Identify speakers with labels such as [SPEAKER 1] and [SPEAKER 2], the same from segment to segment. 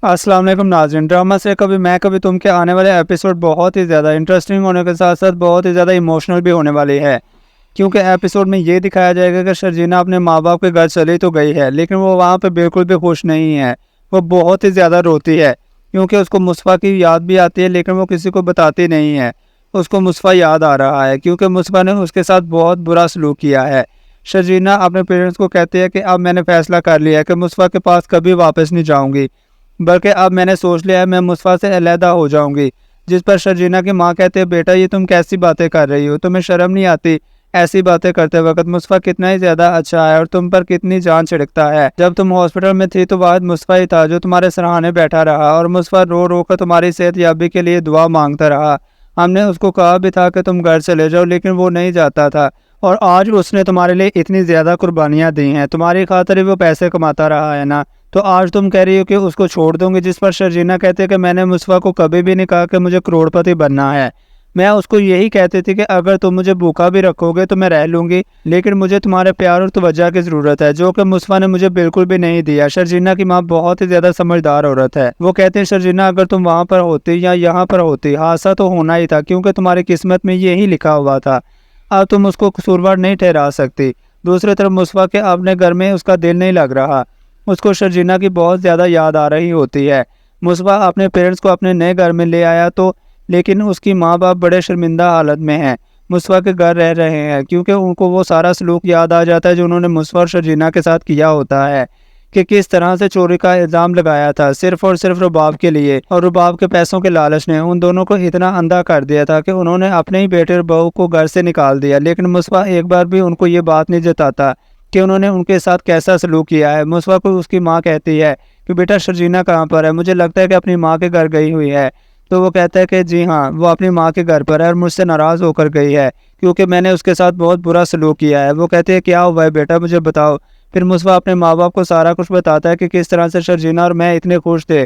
[SPEAKER 1] अस्सलाम वालेकुम नाज़रीन। ड्रामा से कभी मैं कभी तुम के आने वाले एपिसोड बहुत ही ज़्यादा इंटरेस्टिंग होने के साथ साथ बहुत ही ज़्यादा इमोशनल भी होने वाली है, क्योंकि एपिसोड में ये दिखाया जाएगा कि शर्जीना अपने माँ बाप के घर चली तो गई है, लेकिन वो वहाँ पे बिल्कुल भी खुश नहीं है। वो बहुत ही ज़्यादा रोती है क्योंकि उसको मुस्फ़ा की याद भी आती है, लेकिन वो किसी को बताती नहीं है। उसको मुस्फ़ा याद आ रहा है क्योंकि मुस्फ़ा ने उसके साथ बहुत बुरा सलूक किया है। शर्जीना अपने पेरेंट्स को कहती है कि अब मैंने फ़ैसला कर लिया है कि मुस्फ़ा के पास कभी वापस नहीं जाऊँगी, बल्कि अब मैंने सोच लिया है मैं मुस्फ़ा से अलहदा हो जाऊंगी। जिस पर शर्जीना की माँ कहते हैं, बेटा ये तुम कैसी बातें कर रही हो, तुम्हें शर्म नहीं आती ऐसी बातें करते वक्त? मुस्फ़ा कितना ही ज़्यादा अच्छा है और तुम पर कितनी जान छिड़कता है। जब तुम हॉस्पिटल में थी तो वाहिद मुस्फ़ा ही था जो तुम्हारे सराहने बैठा रहा और मुस्फ़ा रो रो कर तुम्हारी सेहतयाबी के लिए दुआ मांगता रहा। हमने उसको कहा भी था कि तुम घर चले जाओ, लेकिन वो नहीं जाता था और आज उसने तुम्हारे लिए इतनी ज़्यादा कुर्बानियाँ दी हैं। तुम्हारी खातिर ही वो पैसे कमाता रहा है ना, तो आज तुम कह रही हो कि उसको छोड़ दूंगी। जिस पर शर्जीना कहते हैं कि मैंने मुस्फ़ा को कभी भी नहीं कहा कि मुझे करोड़पति बनना है। मैं उसको यही कहती थी कि अगर तुम मुझे भूखा भी रखोगे तो मैं रह लूंगी, लेकिन मुझे तुम्हारे प्यार और तवज्जो की ज़रूरत है, जो कि मुस्फ़ा ने मुझे बिल्कुल भी नहीं दिया। शर्जीना की माँ बहुत ही ज़्यादा समझदार औरत है। वो कहते हैं, शर्जीना अगर तुम वहाँ पर होती या यहाँ पर होती, हादसा तो होना ही था क्योंकि तुम्हारी किस्मत में यही लिखा हुआ था। अब तुम उसको कसूरवार नहीं ठहरा सकती। दूसरी तरफ मुस्फ़ा के अपने घर में उसका दिल नहीं लग रहा। उसको शर्जीना की बहुत ज़्यादा याद आ रही होती है। मुस्फ़ा अपने पेरेंट्स को अपने नए घर में ले आया तो, लेकिन उसकी माँ बाप बड़े शर्मिंदा हालत में हैं। मुस्फ़ा के घर रह रहे हैं क्योंकि उनको वो सारा सलूक याद आ जाता है जो उन्होंने मुस्फ़ा और शर्जीना के साथ किया होता है, कि किस तरह से चोरी का इल्ज़ाम लगाया था सिर्फ़ और सिर्फ रुबाब के लिए, और रुबाब के पैसों के लालच ने उन दोनों को इतना अंधा कर दिया था कि उन्होंने अपने ही बेटे और बहू को घर से निकाल दिया। लेकिन मुस्फ़ा एक बार भी उनको ये बात नहीं जताता कि उन्होंने उनके साथ कैसा सलूक किया है। मुस्फ़ा को उसकी माँ कहती है कि बेटा शर्जीना कहाँ पर है, मुझे लगता है कि अपनी माँ के घर गई हुई है। तो वो कहता है कि जी हाँ, वो अपनी माँ के घर पर है और मुझसे नाराज़ होकर गई है क्योंकि मैंने उसके साथ बहुत बुरा सलूक किया है। वो कहते हैं, क्या हुआ है बेटा, मुझे बताओ। फिर मुस्फ़ा अपने माँ बाप को सारा कुछ बताता है कि किस तरह से शर्जीना और मैं इतने खुश थे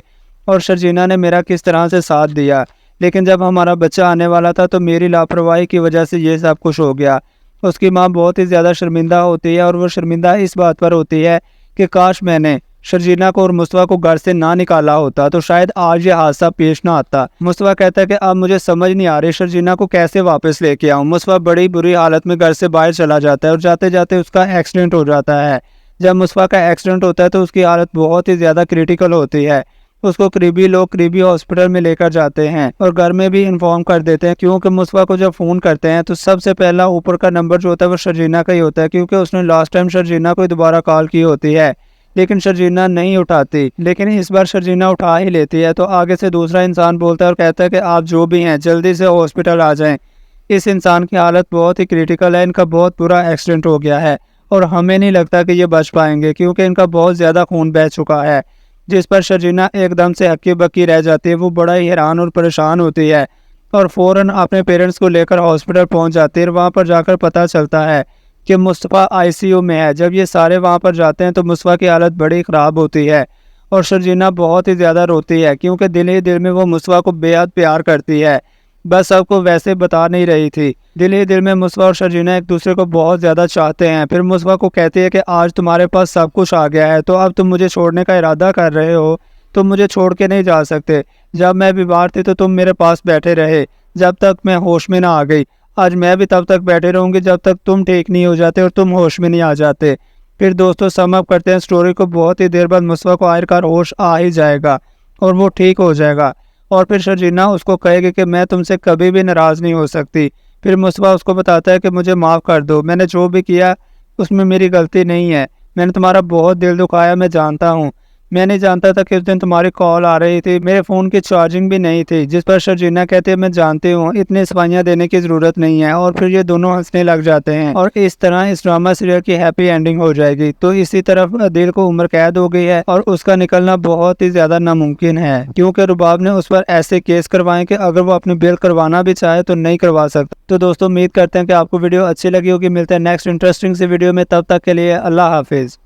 [SPEAKER 1] और शर्जीना ने मेरा किस तरह से साथ दिया, लेकिन जब हमारा बच्चा आने वाला था तो मेरी लापरवाही की वजह से ये सब कुछ हो गया। उसकी माँ बहुत ही ज़्यादा शर्मिंदा होती है और वो शर्मिंदा इस बात पर होती है कि काश मैंने शर्जीना को और मुस्तफ़ा को घर से ना निकाला होता तो शायद आज ये हादसा पेश ना आता। मुस्तफ़ा कहता है कि अब मुझे समझ नहीं आ रही शर्जीना को कैसे वापस लेके आऊँ। मुस्तफ़ा बड़ी बुरी हालत में घर से बाहर चला जाता है और जाते जाते उसका एक्सीडेंट हो जाता है। जब मुस्तफ़ा का एक्सीडेंट होता है तो उसकी हालत बहुत ही ज़्यादा क्रिटिकल होती है। उसको करीबी लोग करीबी हॉस्पिटल में लेकर जाते हैं और घर में भी इन्फॉर्म कर देते हैं, क्योंकि मुस्तफ़ा को जब फ़ोन करते हैं तो सबसे पहला ऊपर का नंबर जो होता है वो शर्जीना का ही होता है, क्योंकि उसने लास्ट टाइम शर्जीना को दोबारा कॉल की होती है लेकिन शर्जीना नहीं उठाती। लेकिन इस बार शर्जीना उठा ही लेती है तो आगे से दूसरा इंसान बोलता है और कहता है कि आप जो भी हैं जल्दी से हॉस्पिटल आ जाएं। इस इंसान की हालत बहुत ही क्रिटिकल है, इनका बहुत बुरा एक्सीडेंट हो गया है और हमें नहीं लगता कि ये बच पाएंगे क्योंकि इनका बहुत ज़्यादा खून बह चुका है। जिस पर शर्जीना एकदम से हक्की बक्की रह जाती है। वो बड़ा ही हैरान और परेशान होती है और फ़ौरन अपने पेरेंट्स को लेकर हॉस्पिटल पहुंच जाती है। वहाँ पर जाकर पता चलता है कि मुस्तफ़ा आईसीयू में है। जब ये सारे वहाँ पर जाते हैं तो मुस्तफ़ा की हालत बड़ी ख़राब होती है और शर्जीना बहुत ही ज़्यादा रोती है क्योंकि दिल ही दिल में वो मुस्तफ़ा को बेहद प्यार करती है, बस सबको वैसे बता नहीं रही थी। दिल ही दिल में मुस्तफ़ा और शर्जीना एक दूसरे को बहुत ज़्यादा चाहते हैं। फिर मुस्तफ़ा को कहती है कि आज तुम्हारे पास सब कुछ आ गया है तो अब तुम मुझे छोड़ने का इरादा कर रहे हो, तुम मुझे छोड़ के नहीं जा सकते। जब मैं बीमार थी तो तुम मेरे पास बैठे रहे जब तक मैं होश में ना आ गई। आज मैं भी तब तक बैठे रहूँगी जब तक तुम ठीक नहीं हो जाते और तुम होश में नहीं आ जाते। फिर दोस्तों सम अप करते हैं स्टोरी को। बहुत ही देर बाद मुस्तफ़ा को आखिरकार होश आ ही जाएगा और वो ठीक हो जाएगा और फिर शर्जीना उसको कहेगी कि मैं तुमसे कभी भी नाराज़ नहीं हो सकती। फिर मुस्तफ़ा उसको बताता है कि मुझे माफ़ कर दो, मैंने जो भी किया उसमें मेरी गलती नहीं है, मैंने तुम्हारा बहुत दिल दुखाया, मैं जानता हूँ। मैं नहीं जानता था कि उस दिन तुम्हारी कॉल आ रही थी, मेरे फ़ोन की चार्जिंग भी नहीं थी। जिस पर शर्जीना कहती है मैं जानती हूँ, इतनी सफाइयाँ देने की ज़रूरत नहीं है। और फिर ये दोनों हंसने लग जाते हैं और इस तरह इस ड्रामा सीरियल की हैप्पी एंडिंग हो जाएगी। तो इसी तरफ दिल को उम्र कैद हो गई है और उसका निकलना बहुत ही ज़्यादा नामुमकिन है क्योंकि रुबाब ने उस पर ऐसे केस करवाए कि अगर वो अपनी बेल करवाना भी चाहे तो नहीं करवा सकता। तो दोस्तों उम्मीद करते हैं कि आपको वीडियो अच्छी लगी होगी। मिलते हैं नेक्स्ट इंटरेस्टिंग सी वीडियो में, तब तक के लिए अल्लाह हाफिज़।